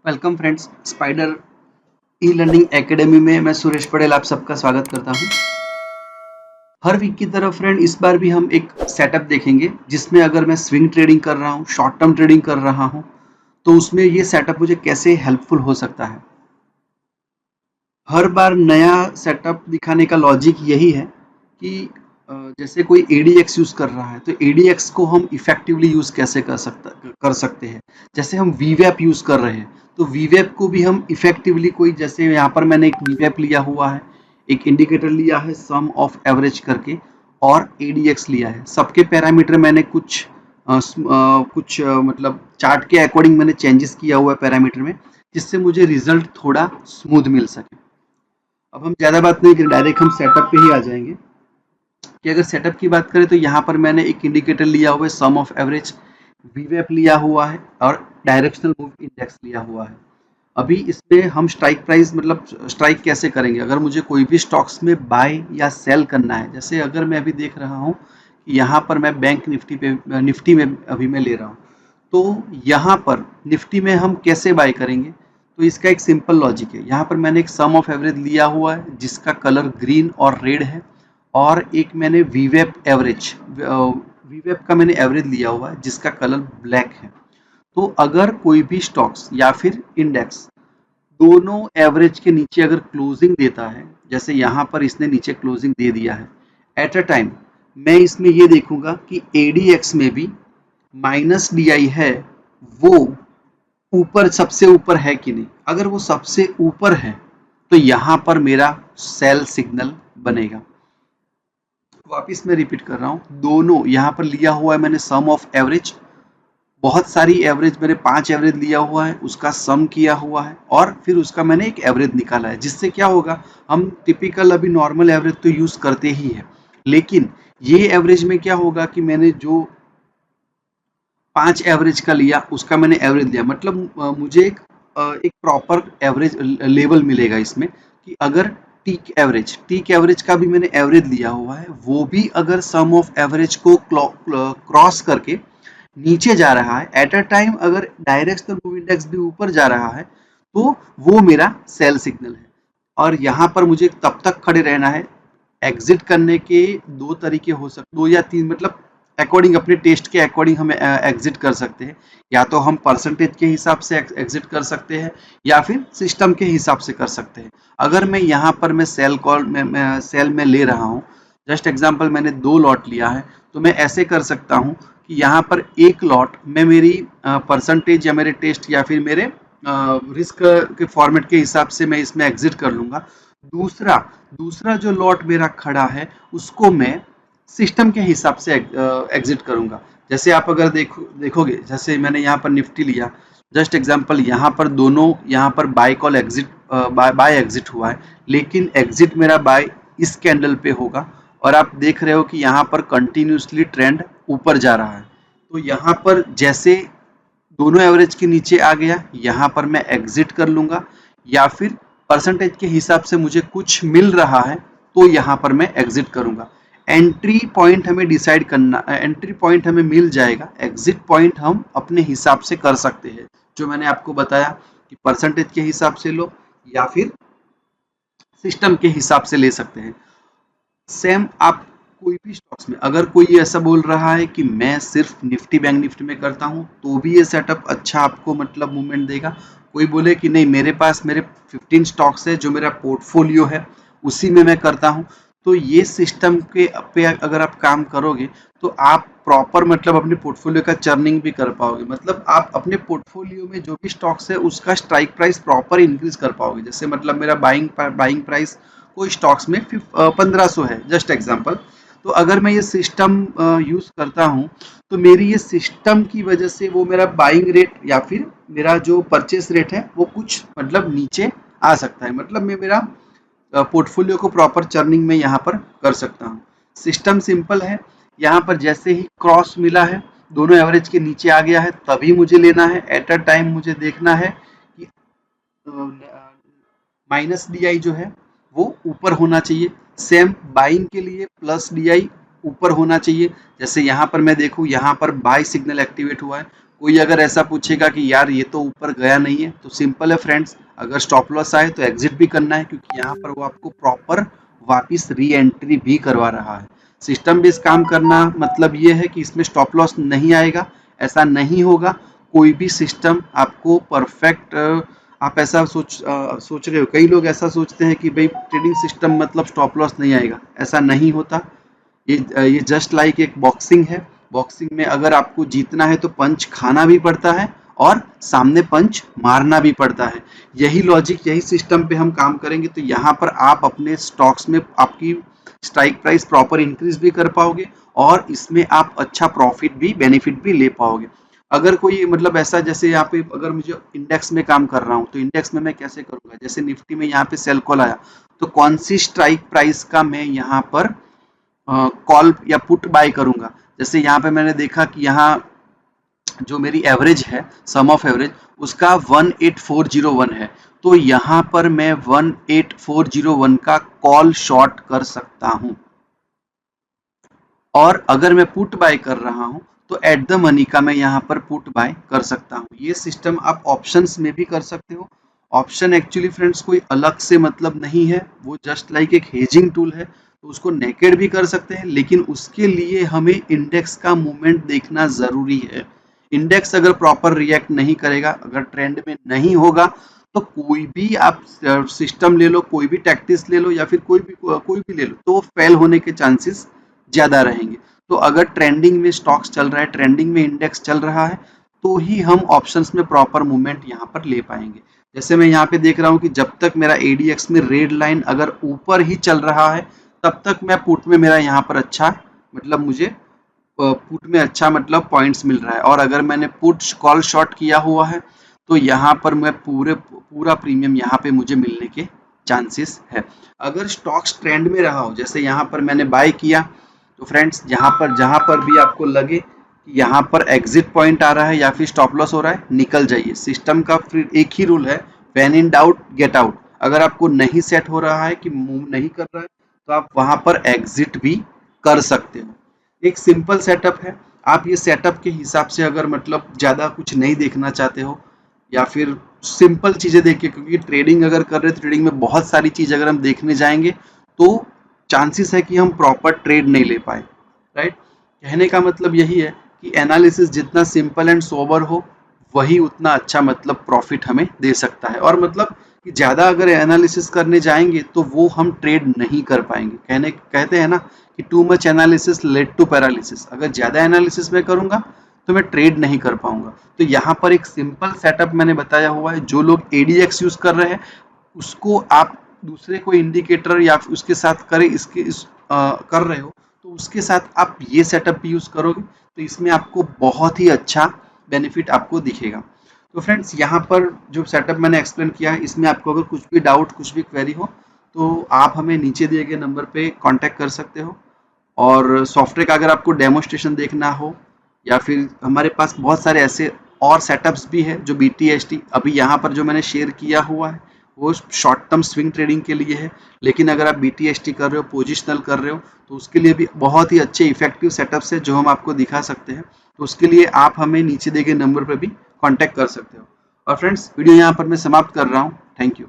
Welcome friends, spider e learning academy में मैं सुरेश पटेल आप सबका स्वागत करता हूं। हर वीक की तरह फ्रेंड इस बार भी हम एक सेटअप देखेंगे जिसमें अगर मैं स्विंग ट्रेडिंग कर रहा हूं, शॉर्ट टर्म ट्रेडिंग कर रहा हूं, तो उसमें ये सेटअप मुझे कैसे हेल्पफुल हो सकता है। हर बार नया सेटअप दिखाने का लॉजिक यही है कि जैसे कोई ADX यूज कर रहा है तो ADX को हम इफेक्टिवली यूज कैसे कर सकते हैं। जैसे हम VWAP यूज कर रहे हैं तो VWAP को भी हम इफेक्टिवली कोई, जैसे यहाँ पर मैंने एक VWAP लिया हुआ है, एक इंडिकेटर लिया है सम ऑफ एवरेज करके, और ADX लिया है। सबके पैरामीटर मैंने मतलब चार्ट के अकॉर्डिंग मैंने चेंजेस किया हुआ है पैरामीटर में, जिससे मुझे रिजल्ट थोड़ा स्मूथ मिल सके। अब हम ज़्यादा बात नहीं करें, डायरेक्ट हम सेटअप पे ही आ जाएंगे कि अगर सेटअप की बात करें तो यहाँ पर मैंने एक इंडिकेटर लिया हुआ है सम ऑफ एवरेज, VWAP लिया हुआ है और डायरेक्शनल मूव इंडेक्स लिया हुआ है। अभी इसमें हम स्ट्राइक प्राइस मतलब स्ट्राइक कैसे करेंगे, अगर मुझे कोई भी स्टॉक्स में बाय या सेल करना है। जैसे अगर मैं अभी देख रहा हूँ कि यहाँ पर मैं बैंक निफ्टी में अभी मैं ले रहा हूँ, तो यहाँ पर निफ्टी में हम कैसे बाय करेंगे, तो इसका एक सिंपल लॉजिक है। यहाँ पर मैंने एक सम ऑफ एवरेज लिया हुआ है जिसका कलर ग्रीन और रेड है, और एक मैंने VWAP का मैंने एवरेज लिया हुआ है जिसका कलर ब्लैक है। तो अगर कोई भी स्टॉक्स या फिर इंडेक्स दोनों एवरेज के नीचे अगर क्लोजिंग देता है, जैसे यहाँ पर इसने नीचे क्लोजिंग दे दिया है, एट अ टाइम मैं इसमें ये देखूंगा कि ADX में भी माइनस DI है, वो ऊपर सबसे ऊपर है कि नहीं। अगर वो सबसे ऊपर है तो यहाँ पर मेरा सेल सिग्नल बनेगा। वापिस मैं रिपीट कर रहा हूँ, दोनों यहाँ पर लिया हुआ है मैंने सम ऑफ एवरेज, बहुत सारी एवरेज, मैंने 5 एवरेज लिया हुआ है, उसका सम किया हुआ है और फिर उसका मैंने एक एवरेज निकाला है। जिससे क्या होगा, हम टिपिकल अभी नॉर्मल एवरेज तो यूज करते ही है, लेकिन ये एवरेज में क्या होगा कि मैंने जो 5 एवरेज का लिया उसका मैंने एवरेज लिया, मतलब मुझे एक प्रॉपर एवरेज लेवल मिलेगा इसमें कि अगर टीक एवरेज का भी मैंने एवरेज लिया हुआ है, वो भी अगर सम ऑफ एवरेज को क्रॉस करके नीचे जा रहा है, एट अ टाइम अगर डायरेक्शनल मूव इंडेक्स भी ऊपर जा रहा है, तो वो मेरा सेल सिग्नल है। और यहाँ पर मुझे तब तक खड़े रहना है। एग्जिट करने के दो तरीके हो सकते, 2 या 3, मतलब अकॉर्डिंग अपने टेस्ट के अकॉर्डिंग हम एग्जिट कर सकते हैं। या तो हम परसेंटेज के हिसाब से एग्जिट कर सकते हैं या फिर सिस्टम के हिसाब से कर सकते हैं। अगर मैं यहाँ पर मैं सेल में ले रहा हूँ, जस्ट एग्जांपल मैंने 2 लॉट लिया है, तो मैं ऐसे कर सकता हूँ कि यहाँ पर एक लॉट में मेरी परसेंटेज या मेरे टेस्ट या फिर मेरे रिस्क के फॉर्मेट के हिसाब से मैं इसमें एग्जिट कर लूंगा। दूसरा दूसरा जो लॉट मेरा खड़ा है उसको मैं सिस्टम के हिसाब से एग्जिट करूंगा। जैसे आप अगर देखोगे, जैसे मैंने यहाँ पर निफ्टी लिया, जस्ट एग्जांपल यहाँ पर दोनों, यहाँ पर buy call exit, buy exit हुआ है, लेकिन एग्जिट मेरा बाय इस कैंडल पे होगा और आप देख रहे हो कि यहाँ पर कंटिन्यूसली ट्रेंड ऊपर जा रहा है। तो यहाँ पर जैसे दोनों एवरेज के नीचे आ गया, यहाँ पर मैं एग्जिट कर लूंगा, या फिर परसेंटेज के हिसाब से मुझे कुछ मिल रहा है तो यहाँ पर मैं एग्जिट करूंगा। एंट्री पॉइंट हमें डिसाइड करना, एंट्री पॉइंट हमें मिल जाएगा, एग्जिट पॉइंट हम अपने हिसाब से कर सकते हैं। जो मैंने आपको बताया कि परसेंटेज के हिसाब से लो या फिर सिस्टम के हिसाब से ले सकते हैं। सेम आप कोई भी स्टॉक्स में, अगर कोई ऐसा बोल रहा है कि मैं सिर्फ निफ्टी बैंक निफ्टी में करता हूं, तो भी ये सेटअप अच्छा आपको मतलब मूवमेंट देगा। कोई बोले कि नहीं मेरे पास मेरे 15 स्टॉक्स है जो मेरा पोर्टफोलियो है उसी में मैं करता हूं, तो ये सिस्टम के पे अगर आप काम करोगे तो आप प्रॉपर मतलब अपने पोर्टफोलियो का चर्निंग भी कर पाओगे। मतलब आप अपने पोर्टफोलियो में जो भी स्टॉक्स है उसका स्ट्राइक प्राइस प्रॉपर इंक्रीज कर पाओगे। जैसे मतलब मेरा बाइंग प्राइस कोई स्टॉक्स में 1500 है, जस्ट एग्जांपल, तो अगर मैं ये सिस्टम यूज करता हूँ तो मेरी ये सिस्टम की वजह से वो मेरा बाइंग रेट या फिर मेरा जो परचेस रेट है वो कुछ मतलब नीचे आ सकता है। मतलब मैं मेरा पोर्टफोलियो को प्रॉपर चर्निंग में यहाँ पर कर सकता हूँ। सिस्टम सिंपल है, यहाँ पर जैसे ही क्रॉस मिला है, दोनों एवरेज के नीचे आ गया है, तभी मुझे लेना है। एट अ टाइम मुझे देखना है कि माइनस DI जो है वो ऊपर होना चाहिए। सेम बाइंग के लिए प्लस DI ऊपर होना चाहिए। जैसे यहाँ पर मैं देखूँ, यहाँ पर बाय सिग्नल एक्टिवेट हुआ है। कोई अगर ऐसा पूछेगा कि यार ये तो ऊपर गया नहीं है, तो सिंपल है फ्रेंड्स, अगर स्टॉप लॉस आए तो एग्जिट भी करना है, क्योंकि यहाँ पर वो आपको प्रॉपर वापिस री एंट्री भी करवा रहा है। सिस्टम बेस्ड काम करना मतलब ये है कि इसमें स्टॉप लॉस नहीं आएगा, ऐसा नहीं होगा। कोई भी सिस्टम आपको परफेक्ट, आप ऐसा सोच रहे हो, कई लोग ऐसा सोचते हैं कि भाई ट्रेडिंग सिस्टम मतलब स्टॉप लॉस नहीं आएगा, ऐसा नहीं होता। ये जस्ट लाइक एक बॉक्सिंग है। बॉक्सिंग में अगर आपको जीतना है तो पंच खाना भी पड़ता है और सामने पंच मारना भी पड़ता है। यही लॉजिक, यही सिस्टम पे हम काम करेंगे तो यहाँ पर आप अपने स्टॉक्स में आपकी स्ट्राइक प्राइस प्रॉपर इंक्रीज भी कर पाओगे और इसमें आप अच्छा प्रॉफिट भी, बेनिफिट भी ले पाओगे। अगर कोई मतलब ऐसा, जैसे यहाँ पे अगर मुझे इंडेक्स में काम कर रहा हूँ तो इंडेक्स में मैं कैसे करूँगा, जैसे निफ्टी में यहाँ पे सेल कॉल आया तो कौन सी स्ट्राइक प्राइस का मैं यहाँ पर कॉल या पुट बाय करूंगा। जैसे यहाँ पे मैंने देखा कि यहाँ जो मेरी एवरेज है, सम ऑफ एवरेज, उसका 18401 है, तो यहाँ पर मैं 18401 का कॉल शॉर्ट कर सकता हूं। और अगर मैं पुट बाय कर रहा हूं तो एट द मनी का मैं यहाँ पर पुट बाय कर सकता हूं। ये सिस्टम आप ऑप्शंस में भी कर सकते हो। ऑप्शन एक्चुअली फ्रेंड्स कोई अलग से मतलब नहीं है, वो जस्ट लाइक एक हेजिंग टूल है, तो उसको नेकेड भी कर सकते हैं, लेकिन उसके लिए हमें इंडेक्स का मूवमेंट देखना जरूरी है। इंडेक्स अगर प्रॉपर रिएक्ट नहीं करेगा, अगर ट्रेंड में नहीं होगा, तो कोई भी आप सिस्टम ले लो, कोई भी टैक्टिक्स ले लो या फिर कोई भी ले लो, तो वो फेल होने के चांसेस ज्यादा रहेंगे। तो अगर ट्रेंडिंग में स्टॉक्स चल रहा है, ट्रेंडिंग में इंडेक्स चल रहा है, तो ही हम ऑप्शंस में प्रॉपर मूवमेंट यहाँ पर ले पाएंगे। जैसे मैं यहाँ पे देख रहा हूँ कि जब तक मेरा एडीएक्स में रेड लाइन अगर ऊपर ही चल रहा है, तब तक मैं पुट में मेरा यहाँ पर अच्छा, मतलब मुझे पुट में अच्छा मतलब पॉइंट्स मिल रहा है। और अगर मैंने पुट कॉल शॉर्ट किया हुआ है तो यहाँ पर मैं पूरा प्रीमियम यहाँ पे मुझे मिलने के चांसेस है। अगर स्टॉक्स ट्रेंड में रहा हो, जैसे यहाँ पर मैंने बाय किया, तो फ्रेंड्स जहाँ पर भी आपको लगे कि यहाँ पर एग्जिट पॉइंट आ रहा है या फिर स्टॉप लॉस हो रहा है, निकल जाइए। सिस्टम का फिर एक ही रूल है, when in doubt get out. अगर आपको नहीं सेट हो रहा है कि मूव नहीं कर रहा है, तो आप वहां पर एग्जिट भी कर सकते हो। एक सिंपल सेटअप है। आप ये सेटअप के हिसाब से अगर मतलब ज़्यादा कुछ नहीं देखना चाहते हो या फिर सिंपल चीज़ें देखिए, क्योंकि ट्रेडिंग अगर कर रहे हैं, ट्रेडिंग में बहुत सारी चीज़ अगर हम देखने जाएंगे तो चांसेस है कि हम प्रॉपर ट्रेड नहीं ले पाए, राइट। कहने का मतलब यही है कि एनालिसिस जितना सिंपल एंड सोबर हो, वही उतना अच्छा मतलब प्रॉफिट हमें दे सकता है। और मतलब कि ज़्यादा अगर एनालिसिस करने जाएंगे तो वो हम ट्रेड नहीं कर पाएंगे। कहते हैं ना कि too much analysis led to paralysis. अगर ज़्यादा एनालिसिस मैं करूँगा तो मैं ट्रेड नहीं कर पाऊंगा। तो यहाँ पर एक सिंपल सेटअप मैंने बताया हुआ है। जो लोग एडीएक्स यूज़ कर रहे हैं उसको आप दूसरे कोई इंडिकेटर या उसके साथ करें, कर रहे हो तो उसके साथ आप ये सेटअप भी यूज़ करोगे तो इसमें आपको बहुत ही अच्छा बेनिफिट आपको दिखेगा। तो फ्रेंड्स यहाँ पर जो सेटअप मैंने एक्सप्लेन किया है, इसमें आपको अगर कुछ भी डाउट, कुछ भी क्वेरी हो तो आप हमें नीचे दिए गए नंबर पे कांटेक्ट कर सकते हो। और सॉफ्टवेयर का अगर आपको डेमोस्ट्रेशन देखना हो या फिर हमारे पास बहुत सारे ऐसे और सेटअप्स भी है जो BTST अभी यहाँ पर जो मैंने शेयर किया हुआ है वो शॉर्ट टर्म स्विंग ट्रेडिंग के लिए है। लेकिन अगर आप BTST कर रहे हो, पोजिशनल कर रहे हो, तो उसके लिए भी बहुत ही अच्छे इफेक्टिव सेटअप्स है जो हम आपको दिखा सकते हैं। तो उसके लिए आप हमें नीचे दिए गए नंबर पर भी कांटेक्ट कर सकते हो। और फ्रेंड्स वीडियो यहाँ पर मैं समाप्त कर रहा हूँ। Thank you.